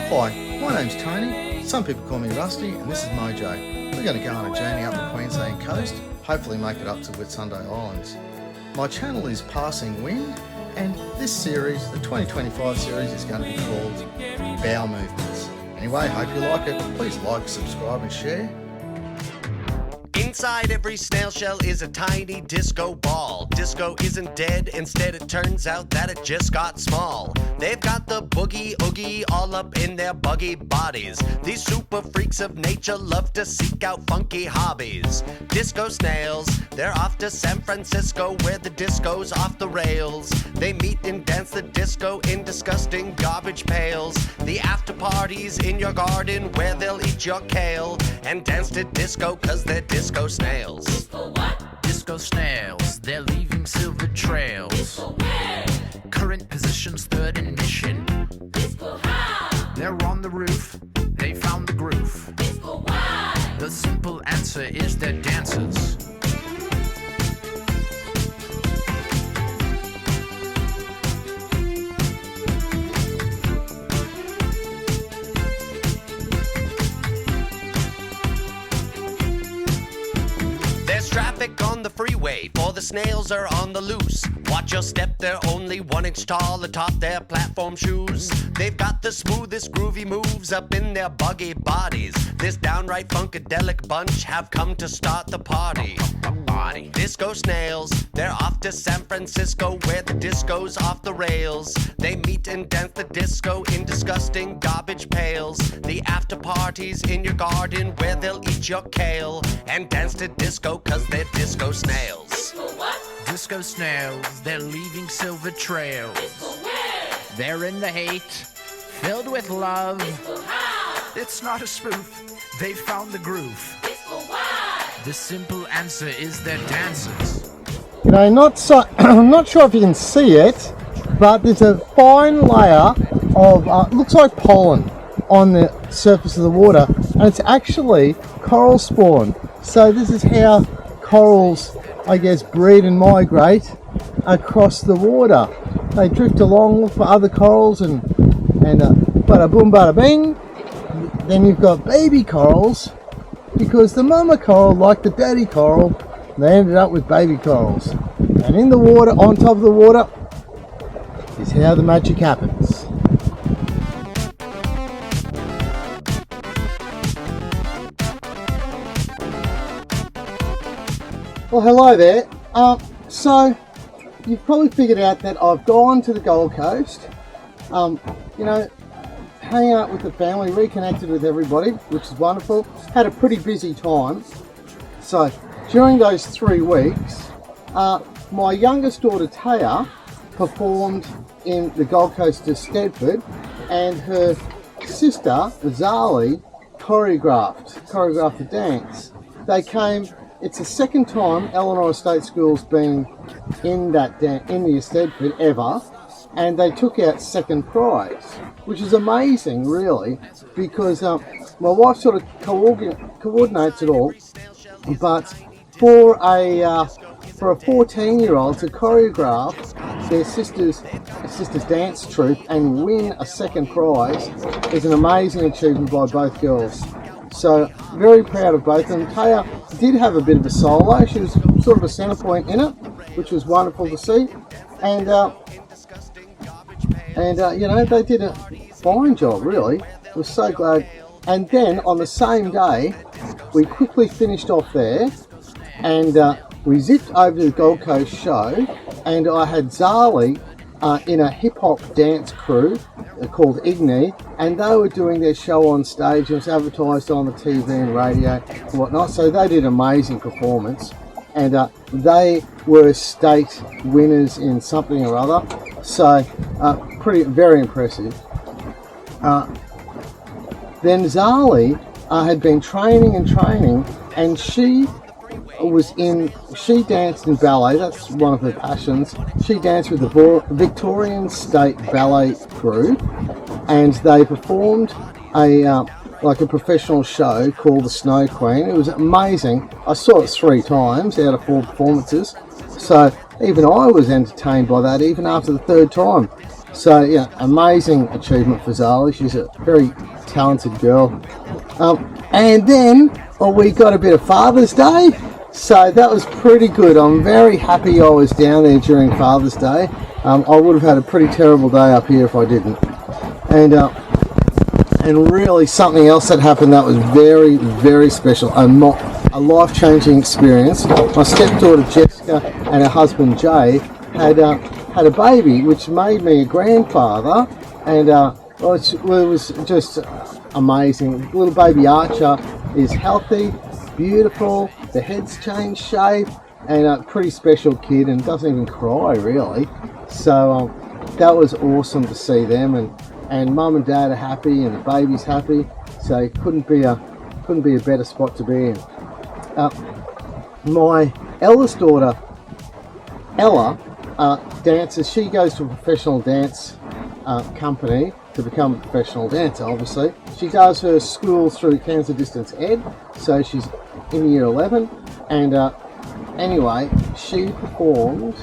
Hi, my name's Tony. Some people call me Rusty, and this is Mojo. We're going to go on a journey up the Queensland coast, hopefully make it up to Whitsunday Islands. My channel is Passing Wind, and this series, the 2025 series, is going to be called Bowel Movements. Anyway, hope you like it. Please like, subscribe and share. Inside every snail shell is a tiny disco ball. Disco isn't dead, instead it turns out that it just got small. They've got the boogie oogie all up in their buggy bodies. These super freaks of nature love to seek out funky hobbies. Disco snails, they're off to San Francisco where the disco's off the rails. They meet and dance the disco in disgusting garbage pails. The after parties in your garden where they'll eat your kale and dance to disco cause they're disco snails. Disco what? Disco snails, they're leaving silver trails. Disco where? Current positions, third in mission. Disco how? They're on the roof, they found the groove. Disco why? The simple answer is they're dancers. There's traffic on the freeway, for the snails are on the loose. Watch your step, they're only 1 inch tall atop their platform shoes. They've got the smoothest groovy moves up in their buggy bodies. This downright funkadelic bunch have come to start the party. Disco snails, they're off to San Francisco where the disco's off the rails. They meet and dance the disco in disgusting garbage pails. The after parties in your garden where they'll eat your kale and dance to disco cause they're disco snails. Disco what? Disco snails, they're leaving silver trails. Disco where? They're in the hate, filled with love. Disco how? It's not a spoof, they found the groove. Disco why? The simple answer is they're dancers. You know, I'm not sure if you can see it, but there's a fine layer of, looks like pollen on the surface of the water, and it's actually coral spawn. So this is how corals, I guess, breed and migrate across the water. They drift along, look for other corals, and bada boom, bada bing. Then you've got baby corals, because the mama coral, like the daddy coral, they ended up with baby corals. And in the water, on top of the water, is how the magic happens. Well, hello there. So, you've probably figured out that I've gone to the Gold Coast, hang out with the family, reconnected with everybody, which is wonderful. Had a pretty busy time. So, during those 3 weeks, my youngest daughter Taya performed in the Gold Coast to Stedford, and her sister Zali choreographed the dance. They came. It's the second time Elanora State School's been in the Stedford ever, and they took out second prize, which is amazing, really, because my wife sort of coordinates it all. But for a 14-year-old to choreograph their sister's dance troupe and win a second prize is an amazing achievement by both girls. So very proud of both of them. Taya did have a bit of a solo. She was sort of a centre point in it, which was wonderful to see. And they did a fine job, really. I was so glad. And then on the same day, we quickly finished off there, and we zipped over to the Gold Coast show, and I had Zali in a hip-hop dance crew called Igni, and they were doing their show on stage. It was advertised on the TV and radio and whatnot, so they did an amazing performance, and they were state winners in something or other, so very impressive. Then Zali had been training, and she danced in ballet. That's one of her passions. She danced with the Victorian State Ballet Crew, and they performed a professional show called The Snow Queen. It was amazing. I saw it 3 times out of 4 performances, so even I was entertained by that, even after the 3rd time. So yeah, amazing achievement for Zali. She's a very talented girl. And then we got a bit of Father's Day. So that was pretty good. I'm very happy I was down there during Father's Day. I would have had a pretty terrible day up here if I didn't. And really something else that happened that was very, very special. A life-changing experience. My stepdaughter Jessica and her husband Jay had a baby, which made me a grandfather. And it was just amazing. Little baby Archer is healthy, beautiful. The head's changed shape, and a pretty special kid, and doesn't even cry really. So that was awesome to see them, and mum and dad are happy, and the baby's happy. So it couldn't be a better spot to be in. My eldest daughter Ella dances. She goes to a professional dance company to become a professional dancer. Obviously, she does her school through Cancer Distance Ed, so she's in year 11. And anyway, she performed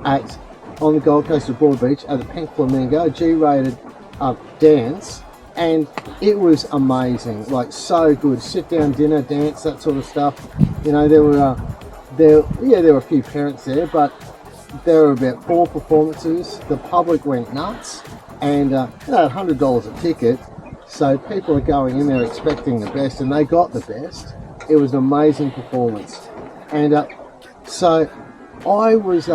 on the Gold Coast of Broadbeach at the Pink Flamingo G-rated dance, and it was amazing. Like, so good. Sit down dinner, dance, that sort of stuff. You know, there were a few parents there, but there were about 4 performances. The public went nuts, and $100 a ticket, so people are going in there expecting the best, and they got the best. It was an amazing performance, and so I was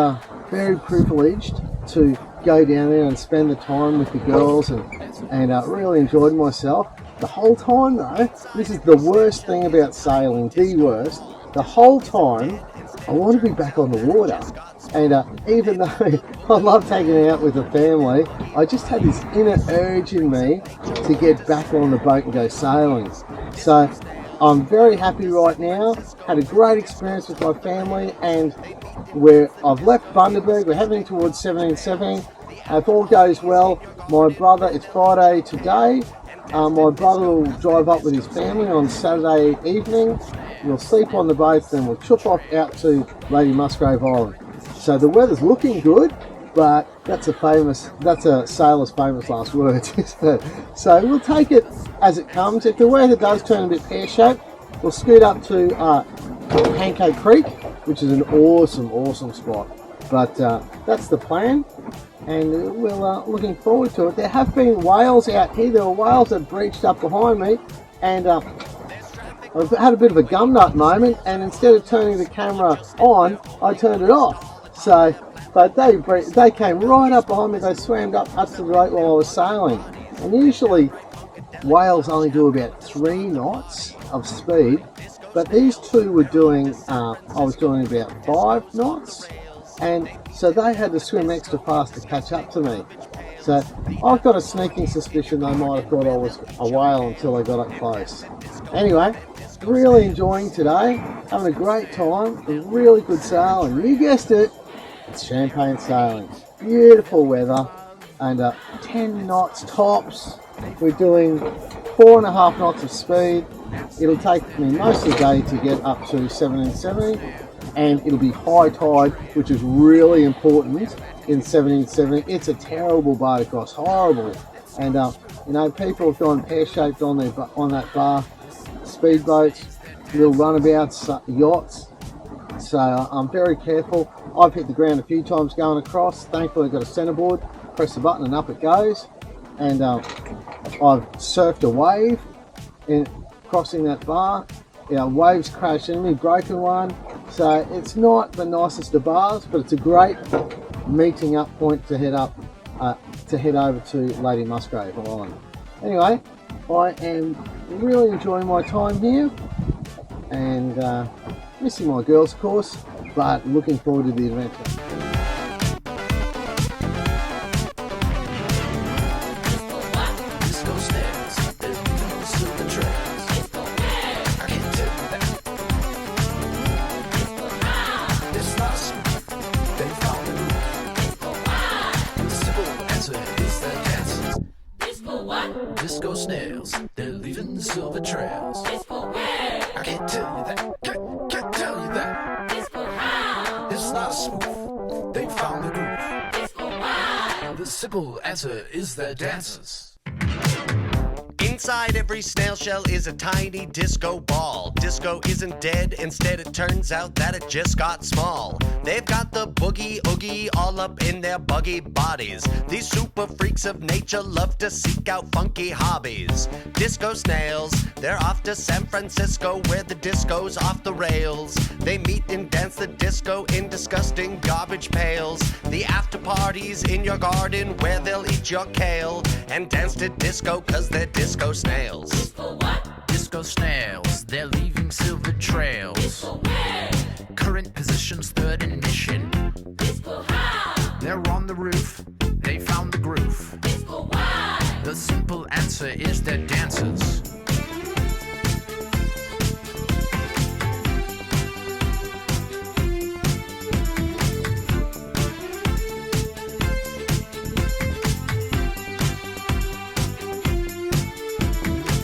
very privileged to go down there and spend the time with the girls, and really enjoyed myself. The whole time though, this is the worst thing about sailing, the worst. The whole time I want to be back on the water, and even though I love taking it out with the family, I just had this inner urge in me to get back on the boat and go sailing. So I'm very happy right now. Had a great experience with my family, and I've left Bundaberg. We're heading towards 1770. If all goes well, my brother, it's Friday today. My brother will drive up with his family on Saturday evening. We'll sleep on the boat, then we'll chop off out to Lady Musgrave Island. So the weather's looking good, but that's a sailor's famous last words. So we'll take it as it comes. If the weather does turn a bit pear-shaped, we'll scoot up to Pancake Creek, which is an awesome spot. But that's the plan, and we're looking forward to it. There have been whales out here. There were whales that breached up behind me, and I've had a bit of a gumnut moment, and instead of turning the camera on, I turned it off. So, but they came right up behind me. They swam up to the boat while I was sailing, and usually whales only do about 3 knots of speed, but these two were doing, I was doing about 5 knots, and so they had to swim extra fast to catch up to me. So I've got a sneaking suspicion they might have thought I was a whale until they got up close. Anyway, really enjoying today, having a great time, a really good sail, and you guessed it, it's champagne sailing. Beautiful weather, and 10 knots tops. We're doing 4.5 knots of speed. It'll take me most of the day to get up to 1770, and it'll be high tide, which is really important in 1770. It's a terrible boat across, horrible, and people have gone pear-shaped on that bar. Speedboats, little runabouts, yachts. So I'm very careful. I've hit the ground a few times going across. Thankfully I've got a centerboard. Press the button and up it goes. And I've surfed a wave in crossing that bar. Waves crashed into me, broken one. So it's not the nicest of bars, but it's a great meeting up point to head over to Lady Musgrave Island. Anyway, I am really enjoying my time here, and missing my girls, of course, but looking forward to the adventure. Disco snails, they're leaving the silver trails. Disco where? I can't tell you that, can't tell you that. Disco how? It's not smooth, they found the groove. Disco why? The simple answer is they're dancers. Inside every snail shell is a tiny disco ball. Disco isn't dead, instead it turns out that it just got small. They've got the boogie oogie all up in their buggy bodies. These super freaks of nature love to seek out funky hobbies. Disco snails, they're off to San Francisco where the disco's off the rails. They meet and dance the disco in disgusting garbage pails. The after parties in your garden where they'll eat your kale and dance to disco cause they're disco snails. Disco what? Disco snails, they're leaving silver trails. Disco where? Current positions, third in mission. Disco how? They're on the roof, they found the groove. Disco why? The simple answer is they're dancers.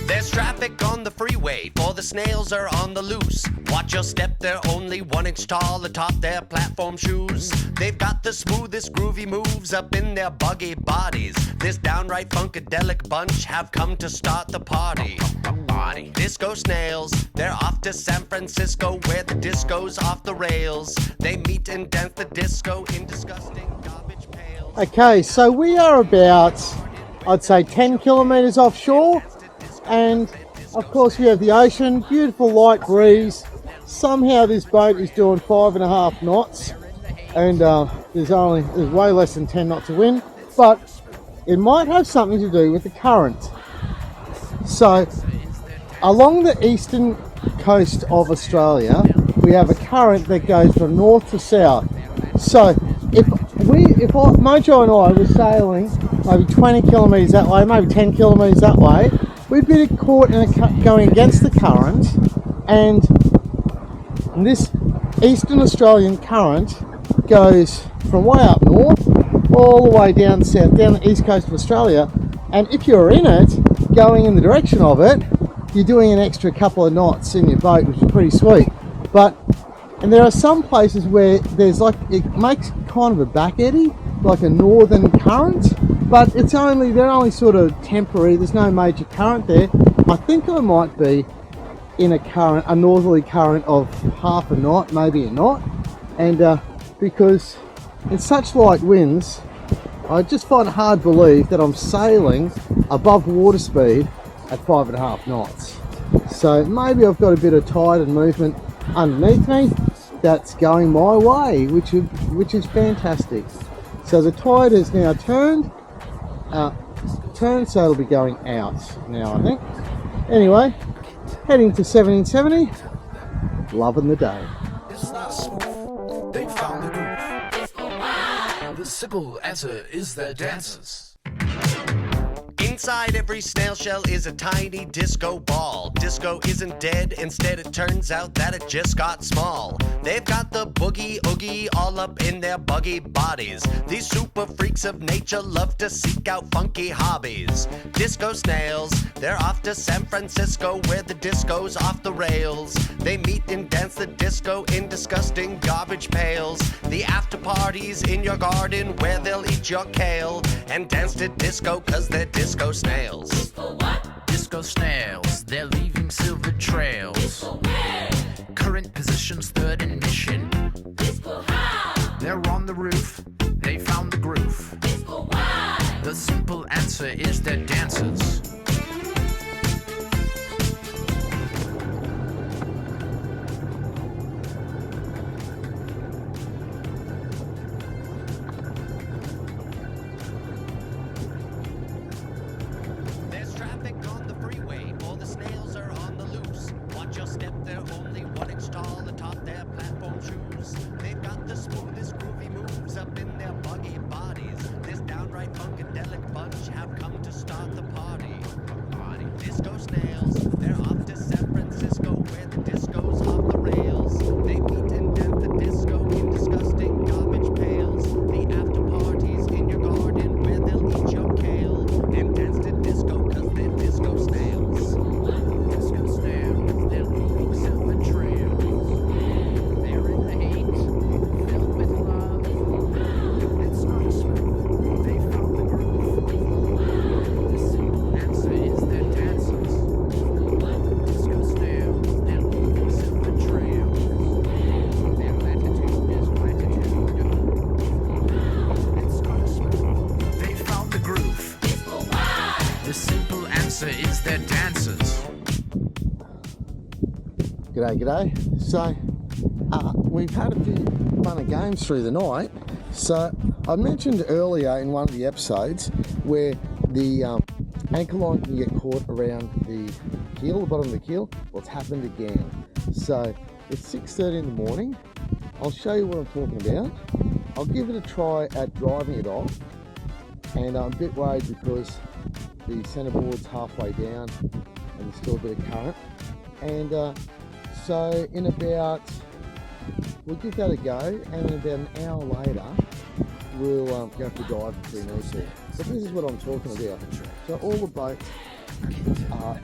There's traffic on the freeway, for the snails are on the loose. Watch your step, they're only 1 inch tall atop their platform shoes. They've got the smoothest groovy moves up in their buggy bodies. This downright funkadelic bunch have come to start the party. Disco snails, they're off to San Francisco where the disco's off the rails. They meet and dance the disco in disgusting garbage pails. Okay, so we are about, I'd say, 10 kilometres offshore, and of course we have the ocean, beautiful light breeze. Somehow this boat is doing 5.5 knots, and there's way less than 10 knots of wind, but it might have something to do with the current. So along the eastern coast of Australia, we have a current that goes from north to south. So if Mojo and I were sailing maybe 20 kilometres that way, maybe 10 kilometres that way, we'd be caught in going against the current, and this eastern Australian current goes from way up north all the way down south, down the east coast of Australia, and if you're in it, going in the direction of it, you're doing an extra couple of knots in your boat, which is pretty sweet. And there are some places where there's it makes kind of a back eddy, like a northern current, but they're only sort of temporary. There's no major current there. I think I might be in a northerly current of half a knot, maybe a knot, and because in such light winds, I just find it hard to believe that I'm sailing above water speed at 5.5 knots. So maybe I've got a bit of tide and movement underneath me that's going my way, which is fantastic. So the tide has now turned, so it'll be going out now, I think. Anyway, heading to 1770, loving the day. It's not smooth, they found the groove. Disco why? The simple answer is they're dancers. Inside every snail shell is a tiny disco ball. Disco isn't dead, instead it turns out that it just got small. They've got the boogie oogie all up in their buggy bodies. These super freaks of nature love to seek out funky hobbies. Disco snails, they're off to San Francisco where the disco's off the rails. They meet and dance the disco in disgusting garbage pails. The after parties in your garden where they'll eat your kale and dance to disco cause they're disco snails. Disco what? Disco snails, they're leaving silver trails. Disco where? Current positions, third in mission. Disco how? They're on the roof, they found the groove. Disco why? The simple answer is they're dancers. There's traffic on the freeway, for the snails are on the loose. Watch answer is they're dancers. G'day. So, we've had a few fun and games through the night. So, I mentioned earlier in one of the episodes where the anchor line can get caught around the keel, the bottom of the keel. Well, it's happened again. So, it's 6:30 in the morning. I'll show you what I'm talking about. I'll give it a try at driving it off. And I'm a bit worried because the centerboard's halfway down and there's still a bit of current. And so we'll give that a go, and about an hour later we'll go for a dive if we need to. But this is what I'm talking about. So all the boats are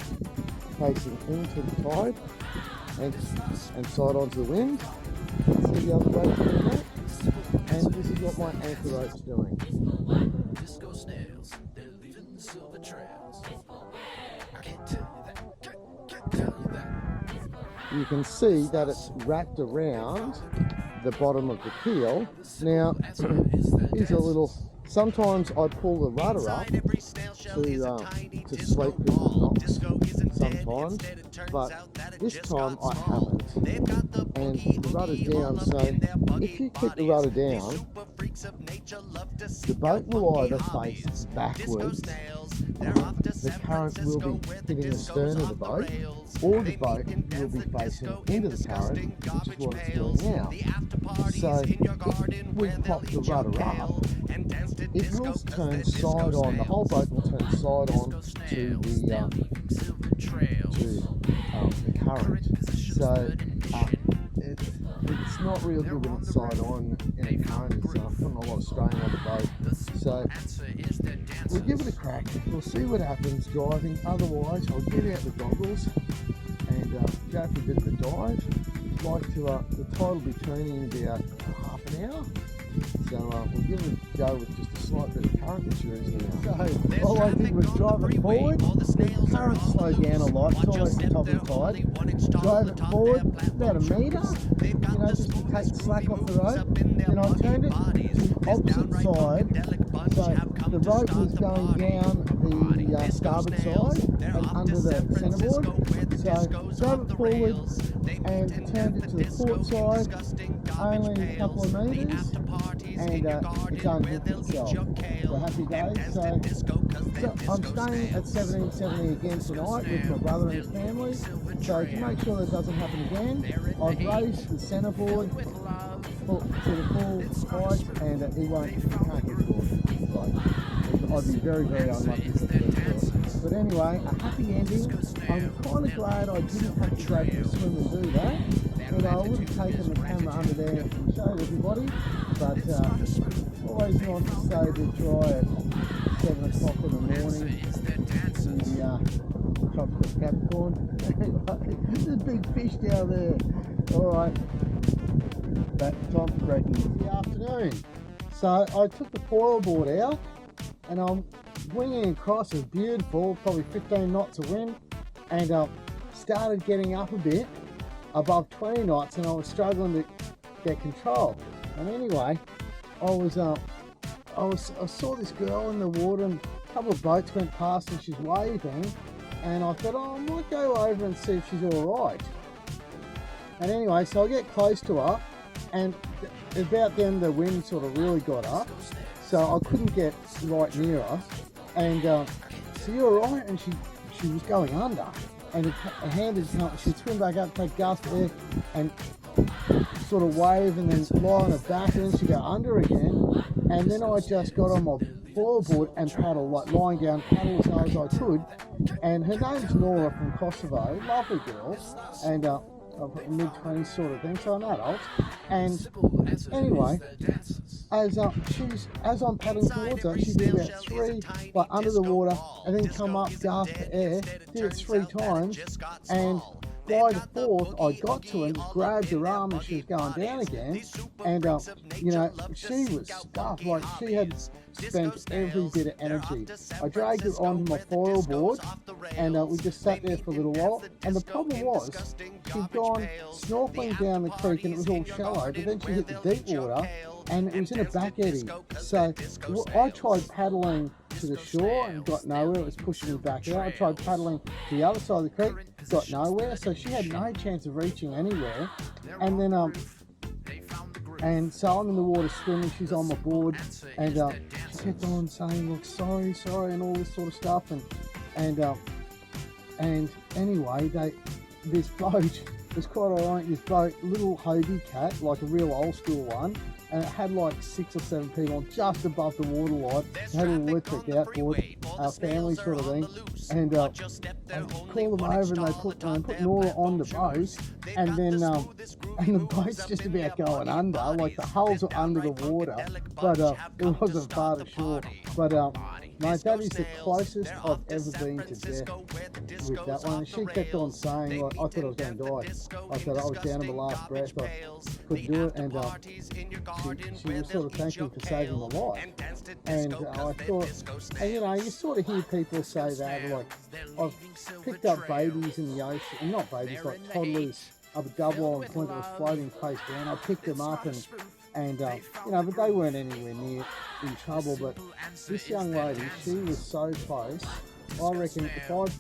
facing into the tide and side onto the wind. See the other boats doing that? And this is what my anchor rope's doing. Disco snails, they're leaving silver trails. I can't tell you that. Can't tell you that. You can see that it's wrapped around the bottom of the keel. Now, here's a little. Sometimes I pull the rudder up to sleep with the knots sometimes, but this time I haven't. And the rudder's down, so if you keep the rudder down, the boat will either face backwards, the current will be hitting the stern of the boat, or the boat will be facing into the current, which is what it's doing now. So if we pop the rudder up, it will turn side on, the whole boat will turn side on to the current. So it's not real good when it's side on in a current. It's putting a lot of strain on the boat. So we'll give it a crack. We'll see what happens driving. Otherwise, I'll get out the goggles and go for a bit of a dive. The tide will be turning in about half an hour. So we'll give it a go with just a slight bit of current insurance now. So all I did was drive it forward. The current slowed down a lot, it's almost the top of the tide. Drove it forward about a metre, just to take the slack off the rope. Then I turned it to the opposite side, so the rope was going down the starboard side and under the centerboard. So drove it forward and turned it to the port side, only a couple of metres, and it's unhooked itself. So happy days. So I'm staying at 1770 again tonight with my brother and his family. So to make sure that doesn't happen again, I've raised the centerboard to the full height, and he can't get caught. I'd be very, very unlucky if it gets caught. But anyway, a happy ending. I'm kind of glad I didn't have to go for a swim and do that. But I would have taken the camera under there and showed everybody. But always nice to stay there dry at 7 o'clock in the morning in the tropical Capricorn. There's a big fish down there. Alright, back time for breaking in the afternoon. So I took the foil board out and I'm winging across. It's beautiful, probably 15 knots of wind, and started getting up a bit above 20 knots, and I was struggling to get control. And anyway, I saw this girl in the water, and a couple of boats went past and she's waving, and I thought, I might go over and see if she's all right. And anyway, so I get close to her, and about then the wind sort of really got up, so I couldn't get right near her. And so you're all right, and she was going under, and her hand is not, she'd swim back up, take gust air, and sort of wave, and then lie on her back, and then she'd go under again. And then I just got on my board and paddle, like lying down, paddle as hard as I could. And her name's Nora from Kosovo, lovely girl, and mid-20s sort of thing, so I'm adult. And anyway, as I'm paddling towards her, she did about 3, like under the water, and then come up, gasp for air, did it 3 times, and by the 4th, I got to her and grabbed her arm, and she was going down again. And she was stuffed, like she had spent every bit of energy. I dragged her onto my foil board, and we just sat there for a little while. And the problem was, she'd gone snorkeling down the creek, and it was all shallow, but then she hit the deep water, and it was in a back eddy. So I tried paddling to the shore and got nowhere. It was pushing me back out. I tried paddling to the other side of the creek, got nowhere. So she had no chance of reaching anywhere. And then and so I'm in the water swimming, she's on my board, and she kept on saying, look, sorry, and all this sort of stuff, and anyway, this boat, it's quite ironic, this boat, little Hobie cat, like a real old school one, and it had like 6 or 7 people just above the waterline. It had an electric outboard, family sort of thing, and I called them over and they put Nora on the boat, and then and the boat's just about going under, like the hulls are under the water, but it wasn't far to shore. But mate, that is the closest I've ever been to death with that one. And she kept on saying, like, I thought I was going to die. I thought I was down to my last breath. I couldn't do it, and she was sort of thanking me for saving my life. And I thought, and you know, you sort of hear people say that, like, I've picked up babies in the ocean, and not babies, like toddlers up a double island point that was floating face down. I picked them up and you know, but they weren't anywhere near in trouble. But this young lady, she was so close. I reckon if I was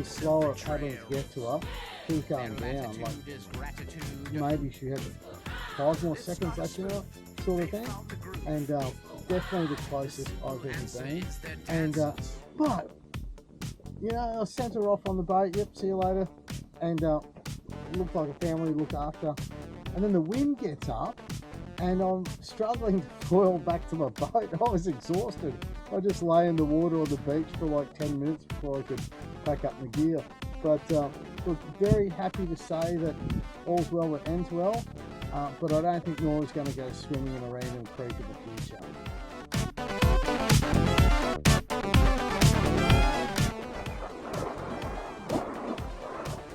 slower at paddling to get to her, she was going down. Like, maybe she had 5 more seconds left in her, sort of thing. And definitely the closest I've ever been. And but you know, I sent her off on the boat. Yep, see you later. And looked like a family looked after. And then the wind gets up, and I'm struggling to foil back to my boat. I was exhausted. I just lay in the water on the beach for like 10 minutes before I could pack up my gear. But look, very happy to say that all's well that ends well. But I don't think Nora's going to go swimming in a random creek in the future.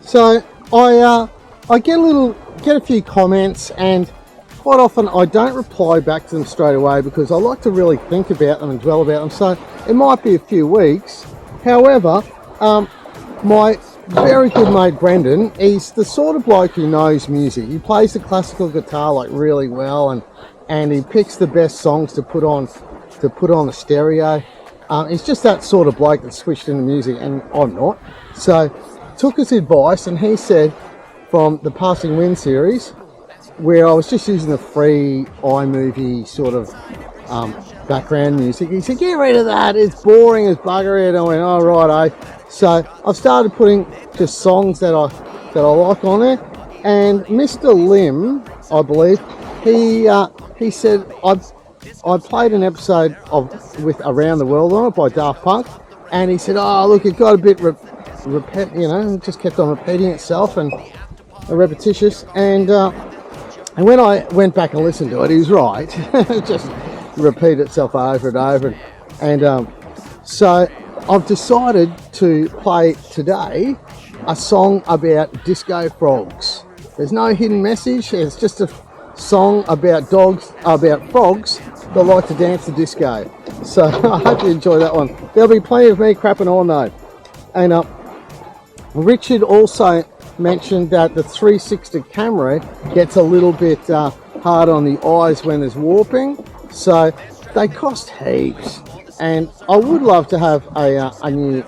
So I get a few comments, and quite often I don't reply back to them straight away because I like to really think about them and dwell about them. So it might be a few weeks. However, my very good mate Brendan, he's the sort of bloke who knows music. He plays the classical guitar like really well, and he picks the best songs to put on the stereo. He's just that sort of bloke that's switched into music, and I'm not. So took his advice, and he said from the Passing Wind series, where I was just using the free iMovie sort of background music, he said, get rid of that, it's boring as bugger. And I went, oh right, so I've started putting just songs that I like on there. And Mr. Lim, I believe, he said I played an episode with Around the World on it by Daft Punk, and he said, oh look, it got a bit it just kept on repeating itself and repetitious. And when I went back and listened to it, he was right. It just repeated itself over and over. And so I've decided to play today a song about disco frogs. There's no hidden message. It's just a song about frogs that like to dance the disco. So I hope you enjoy that one. There'll be plenty of me crapping on though. And Richard also mentioned that the 360 camera gets a little bit hard on the eyes when there's warping, so they cost heaps. And I would love to have a new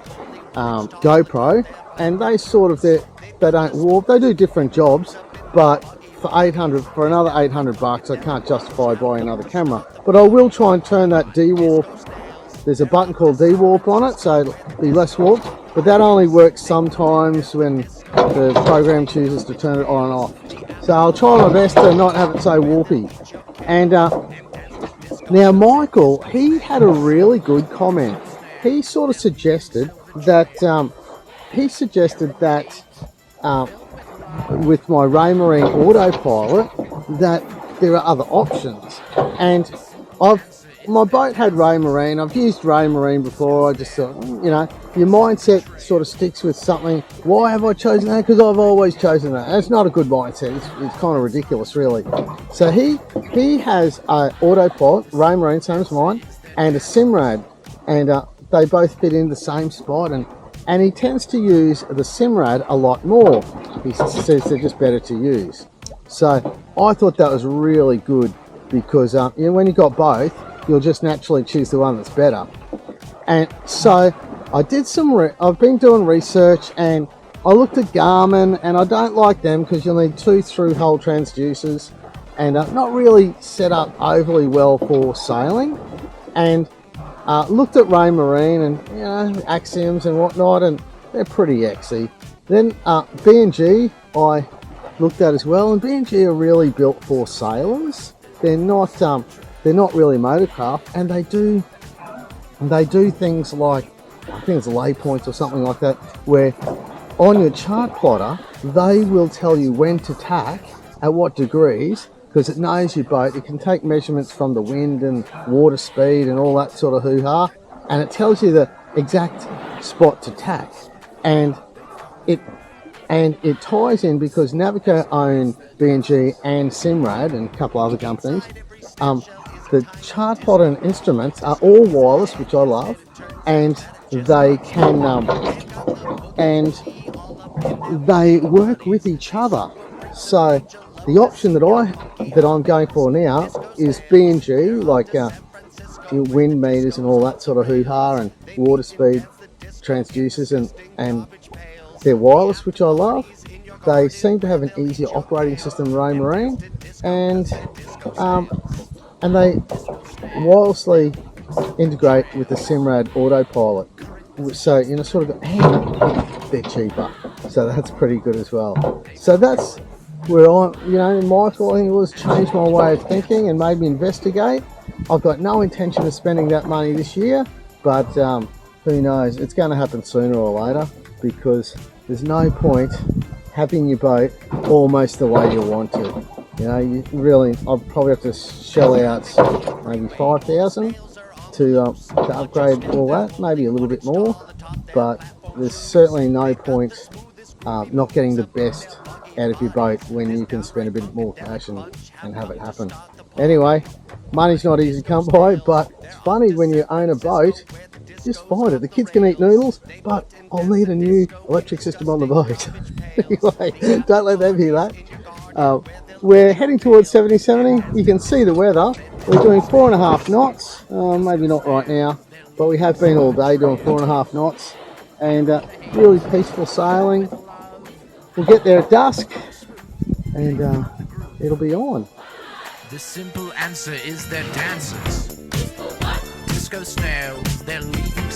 GoPro, and they don't warp. They do different jobs, but for another 800 bucks, I can't justify buying another camera. But I will try and turn that D-warp. There's a button called D-warp on it, so it'll be less warped. But that only works sometimes when the program chooses to turn it on and off. So I'll try my best to not have it so warpy. And now Michael, he had a really good comment. He sort of suggested that with my Raymarine autopilot, that there are other options. And my boat had Raymarine. I've used Raymarine before. I just thought, you know, your mindset sort of sticks with something. Why have I chosen that? Because I've always chosen that. And it's not a good mindset. It's kind of ridiculous, really. So he has an autopilot, Raymarine, same as mine, and a Simrad, and they both fit in the same spot. And he tends to use the Simrad a lot more. He says they're just better to use. So I thought that was really good because you know, when you've got both, you'll just naturally choose the one that's better. And so I did I've been doing research, and I looked at Garmin, and I don't like them because you'll need 2 through-hole transducers, and not really set up overly well for sailing. And looked at Raymarine and Axioms and whatnot, and they're pretty exy. Then B&G I looked at as well, and B&G are really built for sailors. They're not really motorcraft, and they do things like, I think it's lay points or something like that, where on your chart plotter they will tell you when to tack at what degrees, because it knows your boat. It can take measurements from the wind and water speed and all that sort of hoo-ha, and it tells you the exact spot to tack. And it ties in because Navico own B&G and Simrad and a couple other companies. The chart plotter and instruments are all wireless, which I love, and they can they work with each other. So the option that I'm going for now is B&G, like wind meters and all that sort of hoo-ha, and water speed transducers, and they're wireless, which I love. They seem to have an easier operating system than Raymarine, and they wirelessly integrate with the Simrad autopilot. So sort of, and they're cheaper, so that's pretty good as well. So that's where my thing was change my way of thinking and made me investigate. I've got no intention of spending that money this year, but who knows? It's going to happen sooner or later, because there's no point having your boat almost the way you want to. I'll probably have to shell out maybe $5,000 to upgrade all that, maybe a little bit more, but there's certainly no point not getting the best out of your boat when you can spend a bit more cash and have it happen. Anyway, money's not easy to come by, but it's funny when you own a boat, just find it. The kids can eat noodles, but I'll need a new electric system on the boat. Anyway, don't let them hear that. We're heading towards 70-70. You can see the weather. We're doing 4.5 knots. Maybe not right now, but we have been all day doing 4.5 knots, and really peaceful sailing. We'll get there at dusk, and it'll be on. The simple answer is they're dancers. Disco snails, they're leaving